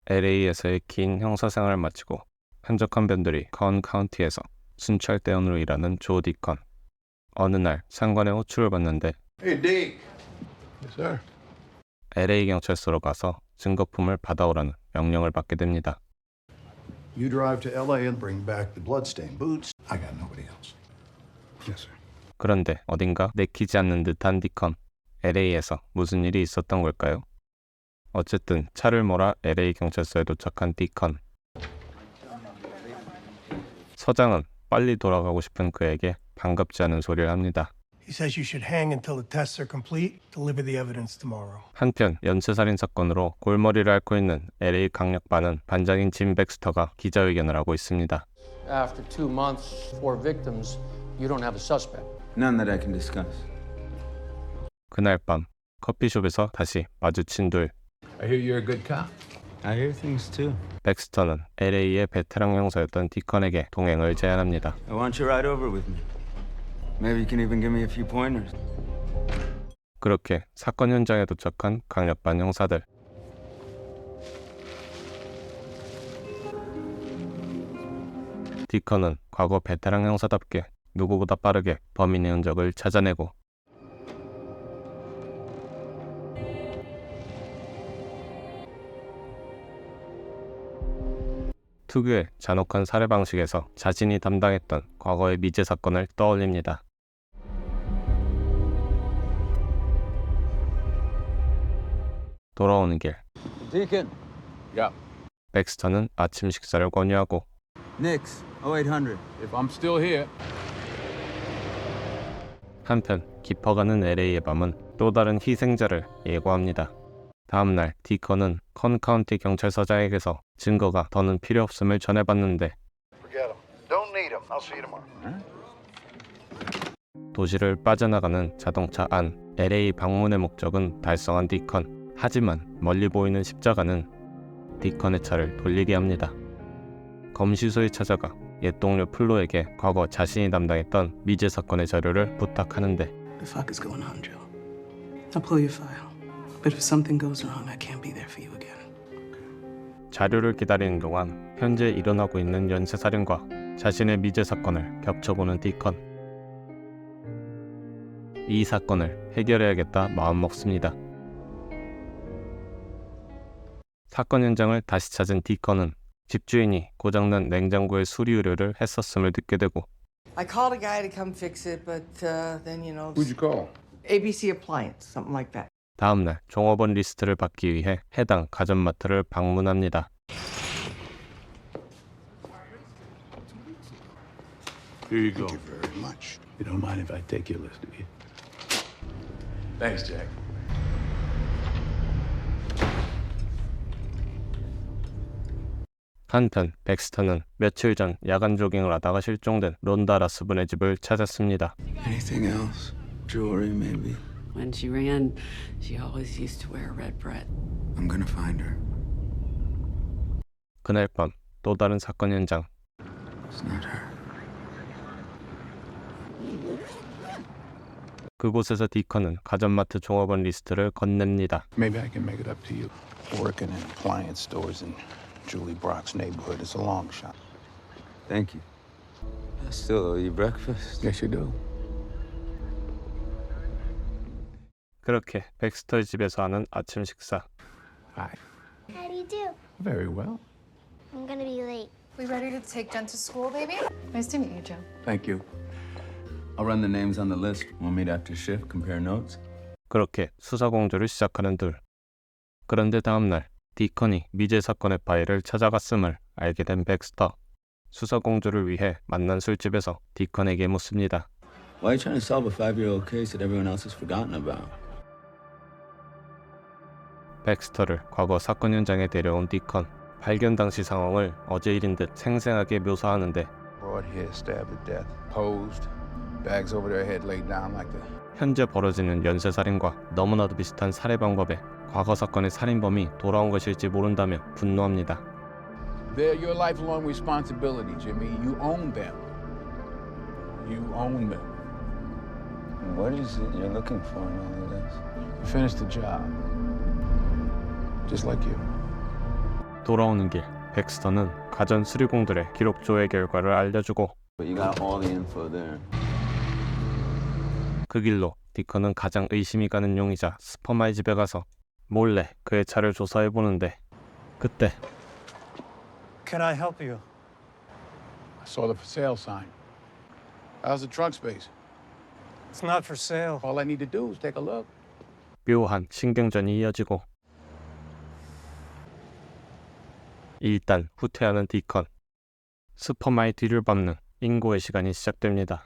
LA에서의 긴 형사 생활을 마치고 한적한 변두리 컨 카운티에서 순찰대원으로 일하는 조 디컨. 어느 날 상관의 호출을 받는데 Hey, Dick. Yes, sir. LA 경찰서로 가서 증거품을 받아오라는 명령을 받게 됩니다. You drive to LA and bring back the bloodstained boots. I got nobody else. Yes, sir. 그런데 어딘가 내키지 않는 듯한 디컨. LA에서 무슨 일이 있었던 걸까요? 어쨌든 차를 몰아 LA 경찰서에 도착한 디컨. 서장은 빨리 돌아가고 싶은 그에게 반갑지 않은 소리를 합니다. He says you should hang until the tests are complete. Deliver the evidence tomorrow. 한편 연쇄살인 사건으로 골머리를 앓고 있는 LA 강력반은 반장인 짐 백스터가 기자회견을 하고 있습니다. After 2 months, 4 victims, you don't have a suspect. None that I can discuss. 그날 밤 커피숍에서 다시 마주친 둘. I hear you're a good cop. I hear things too. 백스터는 LA의 베테랑 형사였던 디컨에게 동행을 제안합니다. I want you right over with me. Maybe you can even give me a few pointers. 그렇게 사건 현장에 도착한 강력반 형사들. 디컨은 과거 베테랑 형사답게 누구보다 빠르게 범인의 흔적을 찾아내고 특유의 잔혹한 살해 방식에서 자신이 담당했던 과거의 미제 사건을 떠올립니다. 돌아오는 길 Deacon. Yeah. 백스터는 아침 식사를 권유하고 Nix, 0800. If I'm still here. 한편 깊어가는 LA의 밤은 또 다른 희생자를 예고합니다. 다음날 디컨은 컨 카운티 경찰서장에게서 증거가 더는 필요 없음을 전해받는데 Forget him. Don't need him. I'll see you tomorrow. 도시를 빠져나가는 자동차 안. LA 방문의 목적은 달성한 디컨. 하지만 멀리 보이는 십자가는 디컨의 차를 돌리게 합니다. 검시소에 찾아가 옛 동료 플로에게 과거 자신이 담당했던 미제 사건의 자료를 부탁하는데 The fuck is going on, Joe? I'll pull your file. But if something goes wrong, I can't be there for you again. 자료를 기다리는 동안 현재 일어나고 있는 연쇄살인과 자신의 미제 사건을 겹쳐보는 디컨. 이 사건을 해결해야겠다 마음먹습니다. 사건 현장을 다시 찾은 디컨은 집주인이 고장난 냉장고의 수리 의뢰를 했었음을 듣게 되고 I called a guy to come fix it, but then Who'd you call? ABC Appliance, something like that. 다음날 종업원 리스트를 받기 위해 해당 가전마트를 방문합니다. Here you go. Thank you very much. You don't mind if I take your list, do you? Thanks, Jack. 한편 백스터는 며칠 전 야간 조깅을 하다가 실종된 론다 라스분의 집을 찾았습니다. Anything else? Jewelry, maybe? When she ran, she always used to wear a red beret. I'm gonna find her. 그날 밤 또 다른 사건 현장. It's not her. 그곳에서 디컨은 가전마트 종업원 리스트를 건넵니다. Maybe I can make it up to you. Working in appliance stores in Julie Brock's neighborhood is a long shot. Thank you. I still owe you breakfast. Yes, you do. 그렇게 백스터의 집에서 하는 아침 식사. Hi. How do you do? Very well. I'm gonna be late. We ready to take Jen to school, baby? Nice to meet you, Joe. Thank you. I'll run the names on the list. We'll meet after shift, compare notes. 그렇게 수사 공조를 시작하는 둘. 그런데 다음날 디컨이 미제 사건의 파일을 찾아갔음을 알게 된 백스터. 수사 공조를 위해 만난 술집에서 디컨에게 묻습니다. Why are you trying to solve a 5-year-old case that everyone else has forgotten about? 백스터를 과거 사건 현장에 데려온 디컨. 발견 당시 상황을 어제 일인 듯 생생하게 묘사하는데 Broad here, stabbed to death. Posed. Bags over their head laid down like the... 현재 벌어지는 연쇄살인과 너무나도 비슷한 살해 방법에 과거 사건의 살인범이 돌아온 것일지 모른다며 분노합니다. They're your lifelong responsibility, Jimmy. You own them. You own them. What is it you're looking for in all of this? You finished the job. Just like you. 돌아오는 길, 백스터는 가전 수리공들의 기록 조회 결과를 알려주고 But you got all the info there. 그 길로 디컨은 가장 의심이 가는 용의자 스퍼마의 집에 가서 몰래 그의 차를 조사해보는데 그때 Can I help you? I saw the for sale sign. How's the trunk space? It's not for sale. All I need to do is take a look. 묘한 신경전이 이어지고 일단 후퇴하는 디컨, 스퍼마의 뒤를 밟는 인고의 시간이 시작됩니다.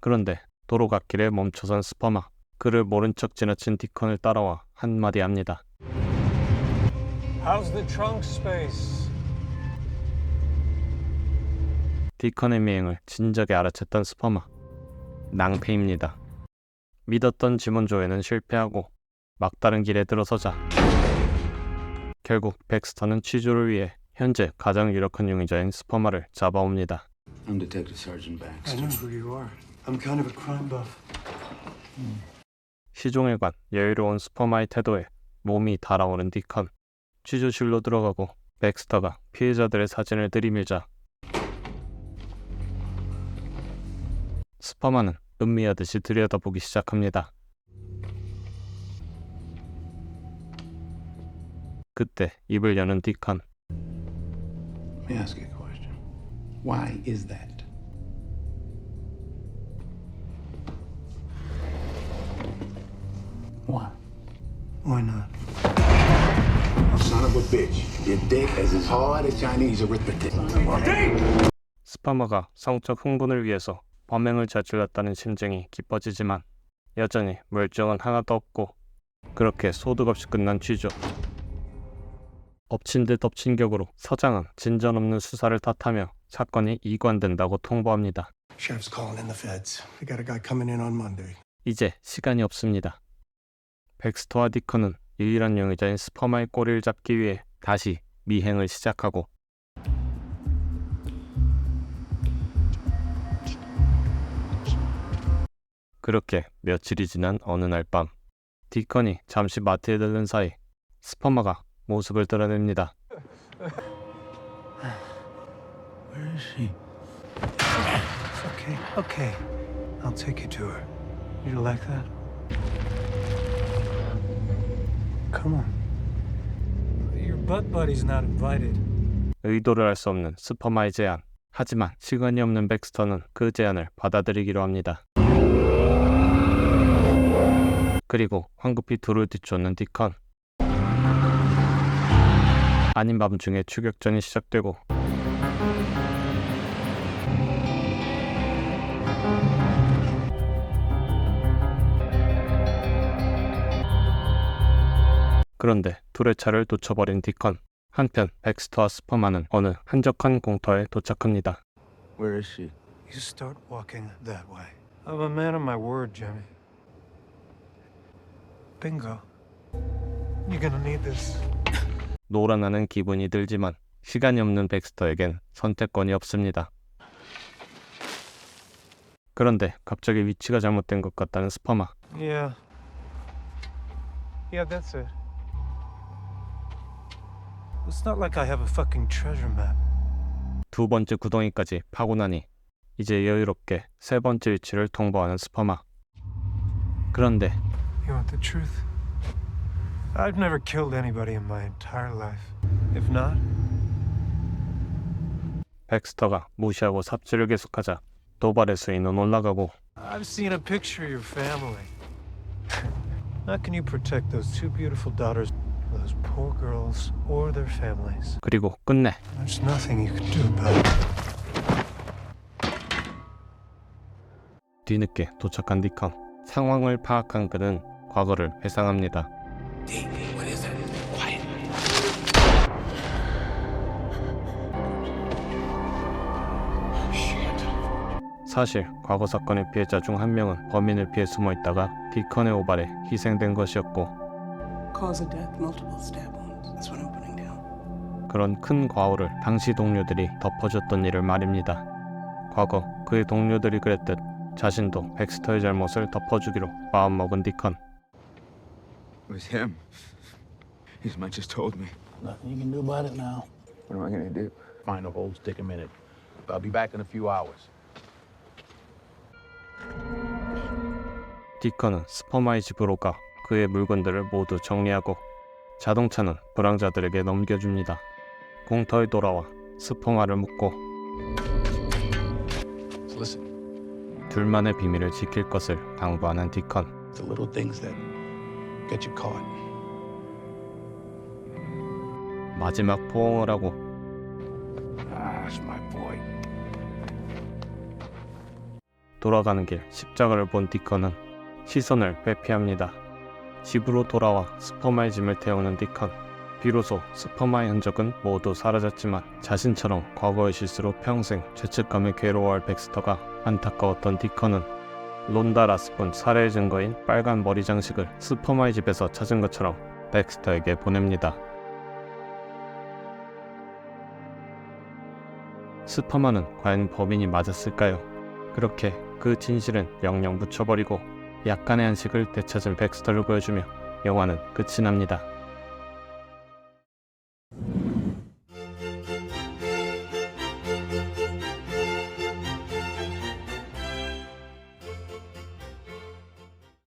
그런데 도로 갓길에 멈춰선 스퍼마, 그를 모른 척 지나친 디컨을 따라와 한마디 합니다. How's the trunk space? 디컨의 미행을 진작에 알아챘던 스퍼마, 낭패입니다. 믿었던 지문 조회는 실패하고 막다른 길에 들어서자 결국 백스터는 취조를 위해 현재 가장 유력한 용의자인 스퍼마를 잡아옵니다. I'm Detective Sergeant I Baxter. know who you are. I'm kind of a crime buff. 시종에 관 여유로운 스퍼마의 태도에 몸이 달아오른 디컨, 취조실로 들어가고 백스터가 피해자들의 사진을 들이밀자 스퍼마는 음미하듯이 들여다보기 시작합니다. 그때 입을 여는 디컨, Let me ask you a question. Why is that? Why? Why not? Son of a bitch. Your dick is as hard as Chinese arithmetic. 스퍼마가 성적 흥분을 위해서 범행을 저질렀다는 심증이 깊어지지만 여전히 물증은 하나도 없고 그렇게 소득 없이 끝난 취조. 엎친 데 덮친 격으로 서장은 진전 없는 수사를 탓하며 사건이 이관된다고 통보합니다. Sheriff's calling in the feds. We got a guy coming in on Monday. 이제 시간이 없습니다. 백스터와 디컨은 유일한 용의자인 스퍼마의 꼬리를 잡기 위해 다시 미행을 시작하고 그렇게 며칠이 지난 어느 날 밤, 디컨이 잠시 마트에 들른 사이 스퍼마가 모습을 드러냅니다. Where is she? Okay, okay. I'll take you to her. You like that? Come on. Your butt buddy's not invited. 의도를 알 수 없는 스퍼마의 제안. 하지만 시간이 없는 백스터는 그 제안을 받아들이기로 합니다. 그리고 황급히 둘을 뒤쫓는 디컨. 아닌 밤중에 추격전이 시작되고 그런데 둘의 차를 놓쳐버린 디컨. 한편 백스터와 스퍼마는 어느 한적한 공터에 도착합니다. Where is she? You start walking that way. I'm a man of my word, Jimmy. Bingo. You're gonna need this. 놀아나는 기분이 들지만 시간이 없는 백스터에겐 선택권이 없습니다. 그런데 갑자기 위치가 잘못된 것 같다는 스퍼마. Yeah. Yeah, that's it. It's not like I have a fucking treasure map. 두 번째 구덩이까지 파고 나니 이제 여유롭게 세 번째 위치를 통보하는 스퍼마. 그런데 You want the truth? I've never killed anybody in my entire life. If not, 백스터가 무시하고 삽질을 계속하자 도발의 수위는 올라가고 I've seen a picture of your family. How can you protect those two beautiful daughters, those poor girls, or their families? 그리고 끝내 There's nothing you can do about it. 뒤늦게 도착한 디컨. 상황을 파악한 그는 과거를 회상합니다. 사실 과거 사건의 피해자 중 한 명은 범인을 피해 숨어있다가 디컨의 오발에 희생된 것이었고 Cause of death, multiple stab wounds. That's what I'm putting down. 그런 큰 과오를 당시 동료들이 덮어줬던 일을 말입니다. 과거 그의 동료들이 그랬듯 자신도 백스터의 잘못을 덮어주기로 마음먹은 디컨. It was him. His man just told me. Nothing you can do about it now. What am I gonna do? Find a hole, stick him in it. I'll be back in a few hours. 디컨은 스퍼마의 집으로 가 그의 물건들을 모두 정리하고 자동차는 불황자들에게 넘겨줍니다. 공터에 돌아와 스퍼마를 묻고 So listen, 둘만의 비밀을 지킬 것을 당부하는 디컨. the little things that get you caught. 마지막 포옹을 하고 That's my boy. 돌아가는 길 십자가를 본 디컨은 시선을 회피합니다. 집으로 돌아와 스퍼마의 짐을 태우는 디컨. 비로소 스퍼마의 흔적은 모두 사라졌지만 자신처럼 과거의 실수로 평생 죄책감에 괴로워할 백스터가 안타까웠던 디컨은 론다 라스폰 살해의 증거인 빨간 머리 장식을 스퍼마의 집에서 찾은 것처럼 백스터에게 보냅니다. 스퍼마는 과연 범인이 맞았을까요? 그렇게 그 진실은 영영 묻혀버리고 약간의 안식을 되찾은 백스터를 보여주며 영화는 끝이 납니다.